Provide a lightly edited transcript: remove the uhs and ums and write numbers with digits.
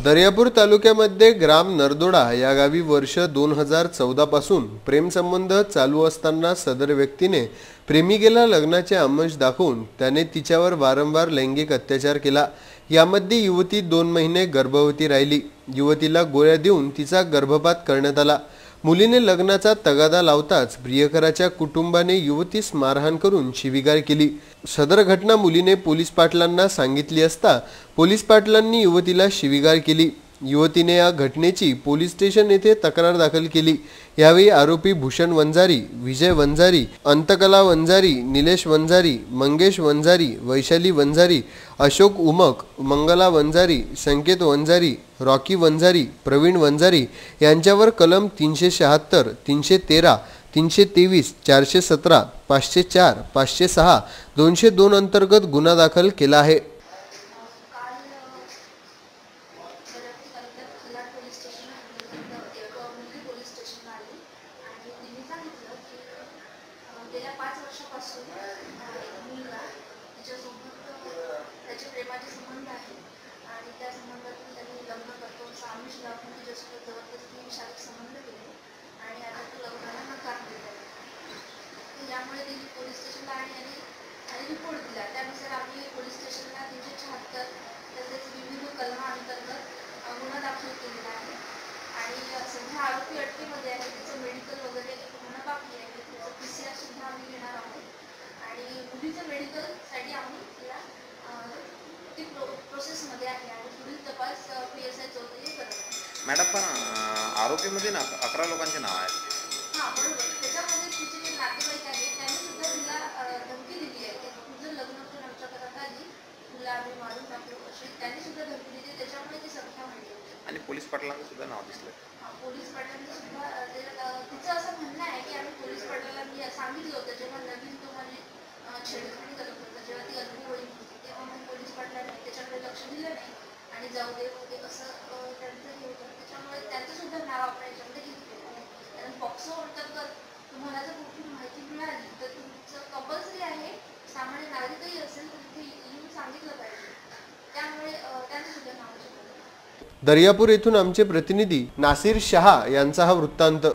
दर्यापूर तालुक्यामध्ये ग्राम नरदोडा या गावी वर्ष 2014 पासून प्रेमसंबंध चालू असताना सदर व्यक्तीने प्रेमिकेला लग्नाचे आमिष दाखवून त्याने तिच्यावर वारंवार लैंगिक अत्याचार केला। यामध्ये युवती 2 महिने गर्भवती राहिली। युवतीला गोळ्या देऊन तिचा गर्भपात करण्यात आला। मुलीने लग्नाचा तगादा लावताच प्रियकराच्या कुटुंबाने युवतीस मारहाण करून शिवीगाळ केली। सदर घटना मुलीने पोलीस पाटलांना सांगितली असता पोलीस पाटलांनी युवतीला शिवीगाळ केली। युवतीने या घटनेची पोलीस स्टेशन येथे तक्रार दाखल केली। यावेळी आरोपी भूषण वंजारी, विजय वंजारी, अंतकला वंजारी, निलेश वंजारी, मंगेश वंजारी, वैशाली वंजारी, अशोक उमक, मंगला वंजारी, संकेत वंजारी, रॉकी वंजारी, प्रवीण वंजारी यांच्यावर कलम 376, 313, 323, 417, 504, 506, 202 अंतर्गत गुन्हा दाखल केला आहे। गेल्या 5 वर्षापासून मुलगा तिच्यासोबत त्याचे प्रेमाचे संबंध आहेत आणि त्या संबंधातून त्यांनी लग्न करतो असं आमिष दाखवून तिच्यासोबत जबरदस्ती शारीरिक संबंध केले आणि आता तो लग्नाला नकार दिला आहे। यामुळे त्यांनी पोलीस स्टेशनला आणि रिपोर्ट दिला। त्यानुसार आम्ही पोलीस स्टेशनला 376 तसेच विविध कलमांतर्गत गुन्हा दाखल केलेला आहे आणि सध्या आरोपी अटकेमध्ये आहे। त्याचं मेडिकल वगैरे होणं बाकी आहे। PCR सुद्धा आम्ही घेणार आहोत आणि मुलीचं मेडिकलसाठी आम्ही तिला ती प्रोसेसमध्ये आहे आणि पुढील तपास PSI चौधरी करत आहे। मॅडम, पण आरोपीमध्ये ना 11 लोकांचे नाव आहेत। हां, बरोबर। त्याच्यामध्ये तिचे जे नातेवाईक आहेत त्यांनी सुद्धा तिला धमकी दिली आहे की तुझं लग्न करून आमच्या घरात आली, तुला आम्ही मारून टाकू अशी त्यांनी सुद्धा धमकी दिली। त्याच्यामुळे ती सख्या म्हणली आणि पोलीस पाटलांचं सुद्धा नाव दिसलं। पोलीस पाटलांचं सुद्धा तिचं असं म्हणणं आहे की आम्ही पोलीस पाटलाला मी सांगितलं होतं जेव्हा नवीन तो म्हणजे छेडखानी करत होता, जेव्हा ती अल्पवयीन होती तेव्हा मग पोलीस पाटलांनी त्याच्याकडे लक्ष दिलं नाही आणि जाऊ दे होते असं त्यांचं हे होतं। त्याच्यामुळे त्यांचं सुद्धा नाव आपण याच्यामध्ये घेतलेलं आहे। कारण पॉक्सो अंतर्गत तुम्हाला जर कुठली माहिती मिळाली तर तुमचं कंपल्सरी आहे, सामान्य नागरिकही असेल तर तिथे येऊन सांगितलं पाहिजे। त्यामुळे त्यांचं सुद्धा नाव दर्यापूर येथून आमचे प्रतिनिधी नासिर शहा यांचा हा वृत्तांत।